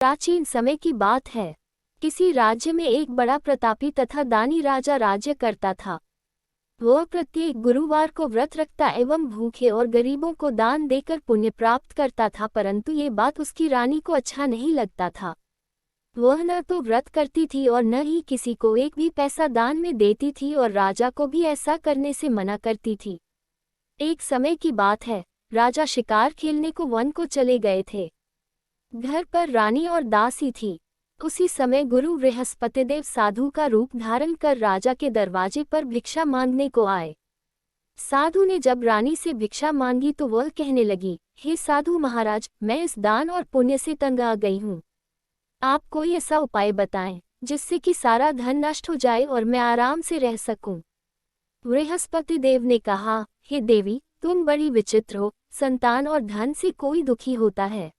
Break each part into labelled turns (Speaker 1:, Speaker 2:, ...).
Speaker 1: प्राचीन समय की बात है। किसी राज्य में एक बड़ा प्रतापी तथा दानी राजा राज्य करता था। वह प्रत्येक गुरुवार को व्रत रखता एवं भूखे और गरीबों को दान देकर पुण्य प्राप्त करता था, परंतु ये बात उसकी रानी को अच्छा नहीं लगता था। वह न तो व्रत करती थी और न ही किसी को एक भी पैसा दान में देती थी और राजा को भी ऐसा करने से मना करती थी। एक समय की बात है, राजा शिकार खेलने को वन को चले गए थे। घर पर रानी और दासी थी। उसी समय गुरु बृहस्पतिदेव साधु का रूप धारण कर राजा के दरवाजे पर भिक्षा मांगने को आए। साधु ने जब रानी से भिक्षा मांगी तो वह कहने लगी, हे साधु महाराज, मैं इस दान और पुण्य से तंग आ गई हूँ। आप कोई ऐसा उपाय बताएं जिससे कि सारा धन नष्ट हो जाए और मैं आराम से रह सकूं। बृहस्पति देव ने कहा, हे देवी, तुम बड़ी विचित्र हो। संतान और धन से कोई दुखी होता है।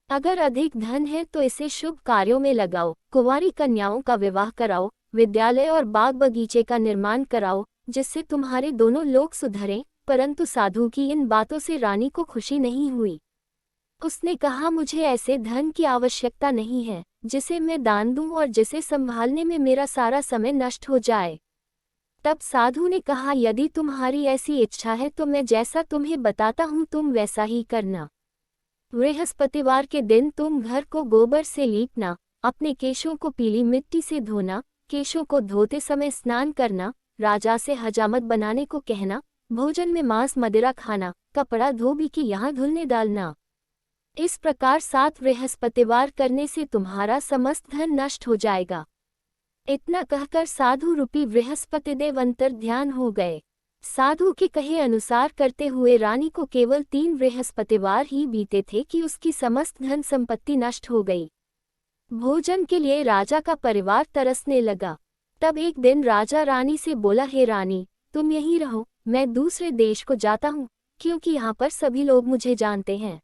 Speaker 1: अगर अधिक धन है तो इसे शुभ कार्यों में लगाओ, कुंवारी कन्याओं का विवाह कराओ, विद्यालय और बाग बगीचे का निर्माण कराओ, जिससे तुम्हारे दोनों लोग सुधरें। परंतु साधु की इन बातों से रानी को खुशी नहीं हुई। उसने कहा, मुझे ऐसे धन की आवश्यकता नहीं है जिसे मैं दान दूं और जिसे संभालने में मेरा सारा समय नष्ट हो जाए। तब साधु ने कहा, यदि तुम्हारी ऐसी इच्छा है तो मैं जैसा तुम्हें बताता हूँ तुम वैसा ही करना। बृहस्पतिवार के दिन तुम घर को गोबर से लीपना, अपने केशों को पीली मिट्टी से धोना, केशों को धोते समय स्नान करना, राजा से हजामत बनाने को कहना, भोजन में मांस मदिरा खाना, कपड़ा धोबी के यहाँ धुलने डालना। इस प्रकार 7 बृहस्पतिवार करने से तुम्हारा समस्त धन नष्ट हो जाएगा। इतना कहकर साधु रूपी बृहस्पतिदेव अंतर ध्यान हो गए। साधु के कहे अनुसार करते हुए रानी को केवल 3 बृहस्पतिवार ही बीते थे कि उसकी समस्त धन संपत्ति नष्ट हो गई। भोजन के लिए राजा का परिवार तरसने लगा। तब एक दिन राजा रानी से बोला, हे रानी, तुम यहीं रहो, मैं दूसरे देश को जाता हूँ, क्योंकि यहाँ पर सभी लोग मुझे जानते हैं,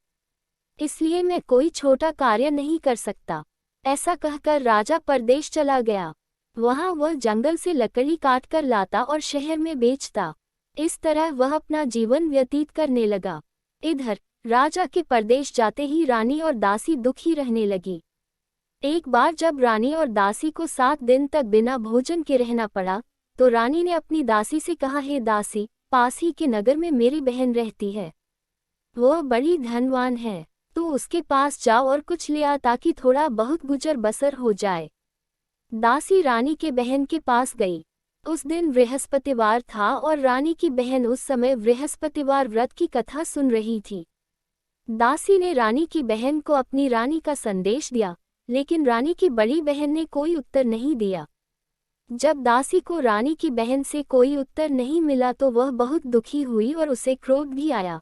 Speaker 1: इसलिए मैं कोई छोटा कार्य नहीं कर सकता। ऐसा कहकर राजा परदेश चला गया। वहाँ वह जंगल से लकड़ी काटकर लाता और शहर में बेचता। इस तरह वह अपना जीवन व्यतीत करने लगा। इधर राजा के परदेश जाते ही रानी और दासी दुखी रहने लगी। एक बार जब रानी और दासी को 7 दिन तक बिना भोजन के रहना पड़ा, तो रानी ने अपनी दासी से कहा, हे दासी, पास ही के नगर में मेरी बहन रहती है। वह बड़ी धनवान है, तो उसके पास जाओ और कुछ ले आ ताकि थोड़ा बहुत गुजर बसर हो जाए। दासी रानी के बहन के पास गई। उस दिन बृहस्पतिवार था और रानी की बहन उस समय बृहस्पतिवार व्रत की कथा सुन रही थी। दासी ने रानी की बहन को अपनी रानी का संदेश दिया, लेकिन रानी की बड़ी बहन ने कोई उत्तर नहीं दिया। जब दासी को रानी की बहन से कोई उत्तर नहीं मिला तो वह बहुत दुखी हुई और उसे क्रोध भी आया।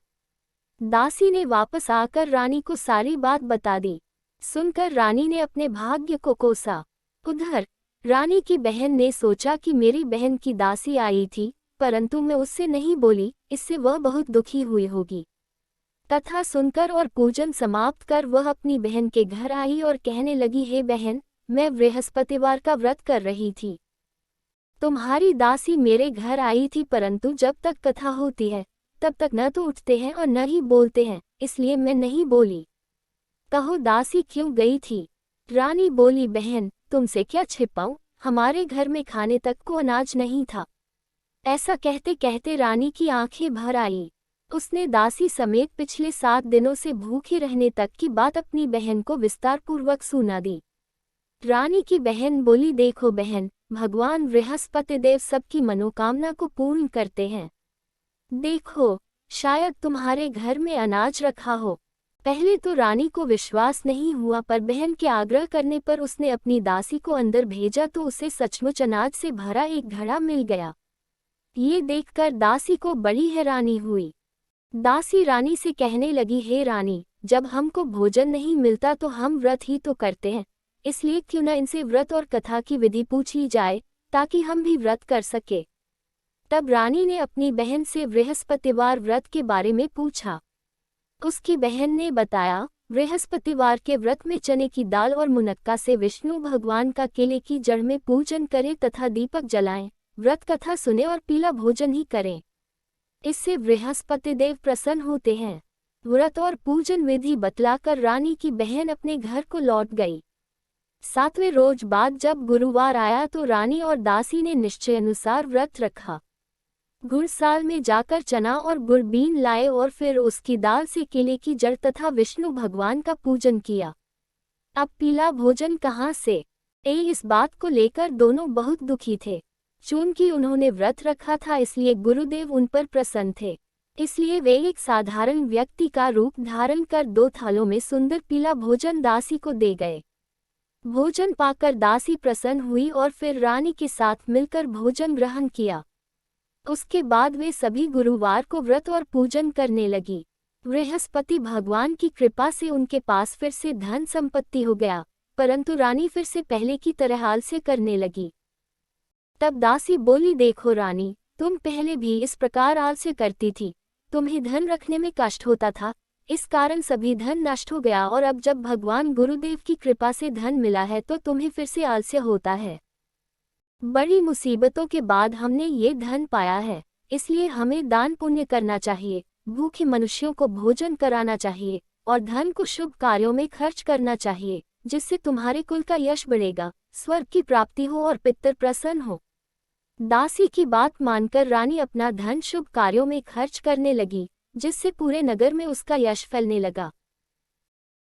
Speaker 1: दासी ने वापस आकर रानी को सारी बात बता दी। सुनकर रानी ने अपने भाग्य को कोसा। उधर रानी की बहन ने सोचा कि मेरी बहन की दासी आई थी, परंतु मैं उससे नहीं बोली, इससे वह बहुत दुखी हुई होगी। कथा सुनकर और पूजन समाप्त कर वह अपनी बहन के घर आई और कहने लगी, हे बहन, मैं बृहस्पतिवार का व्रत कर रही थी। तुम्हारी दासी मेरे घर आई थी, परंतु जब तक कथा होती है तब तक न तो उठते हैं और न ही बोलते हैं, इसलिए मैं नहीं बोली। कहो दासी क्यों गई थी? रानी बोली, बहन, तुमसे क्या छिपाऊं, हमारे घर में खाने तक को अनाज नहीं था। ऐसा कहते कहते रानी की आंखें भर आई। उसने दासी समेत पिछले 7 दिनों से भूखे रहने तक की बात अपनी बहन को विस्तारपूर्वक सुना दी। रानी की बहन बोली, देखो बहन, भगवान बृहस्पतिदेव सबकी मनोकामना को पूर्ण करते हैं। देखो, शायद तुम्हारे घर में अनाज रखा हो। पहले तो रानी को विश्वास नहीं हुआ, पर बहन के आग्रह करने पर उसने अपनी दासी को अंदर भेजा तो उसे सचमुच अनाज से भरा एक घड़ा मिल गया। ये देखकर दासी को बड़ी हैरानी हुई। दासी रानी से कहने लगी, हे रानी, जब हमको भोजन नहीं मिलता तो हम व्रत ही तो करते हैं, इसलिए क्यों न इनसे व्रत और कथा की विधि पूछी जाए ताकि हम भी व्रत कर सके। तब रानी ने अपनी बहन से बृहस्पतिवार व्रत के बारे में पूछा। उसकी बहन ने बताया, बृहस्पतिवार के व्रत में चने की दाल और मुनक्का से विष्णु भगवान का केले की जड़ में पूजन करें तथा दीपक जलाएं, व्रत कथा सुने और पीला भोजन ही करें। इससे बृहस्पतिदेव प्रसन्न होते हैं। व्रत और पूजन विधि बतलाकर रानी की बहन अपने घर को लौट गई। 7वें रोज बाद जब गुरुवार आया तो रानी और दासी ने निश्चय अनुसार व्रत रखा। गुड़साल में जाकर चना और गुड़ बीन लाए और फिर उसकी दाल से केले की जड़ तथा विष्णु भगवान का पूजन किया। अब पीला भोजन कहाँ से? इस बात को लेकर दोनों बहुत दुखी थे। चूंकि उन्होंने व्रत रखा था इसलिए गुरुदेव उन पर प्रसन्न थे, इसलिए वे एक साधारण व्यक्ति का रूप धारण कर 2 थालों में सुंदर पीला भोजन दासी को दे गए। भोजन पाकर दासी प्रसन्न हुई और फिर रानी के साथ मिलकर भोजन ग्रहण किया। उसके बाद वे सभी गुरुवार को व्रत और पूजन करने लगी। बृहस्पति भगवान की कृपा से उनके पास फिर से धन संपत्ति हो गया, परंतु रानी फिर से पहले की तरह आलस्य करने लगी। तब दासी बोली, देखो रानी, तुम पहले भी इस प्रकार आलस्य करती थी, तुम्हें धन रखने में कष्ट होता था, इस कारण सभी धन नष्ट हो गया और अब जब भगवान गुरुदेव की कृपा से धन मिला है तो तुम्हें फिर से आलस्य होता है। बड़ी मुसीबतों के बाद हमने ये धन पाया है, इसलिए हमें दान पुण्य करना चाहिए, भूखे मनुष्यों को भोजन कराना चाहिए और धन को शुभ कार्यों में खर्च करना चाहिए, जिससे तुम्हारे कुल का यश बढ़ेगा, स्वर्ग की प्राप्ति हो और पितर प्रसन्न हो। दासी की बात मानकर रानी अपना धन शुभ कार्यों में खर्च करने लगी, जिससे पूरे नगर में उसका यश फैलने लगा।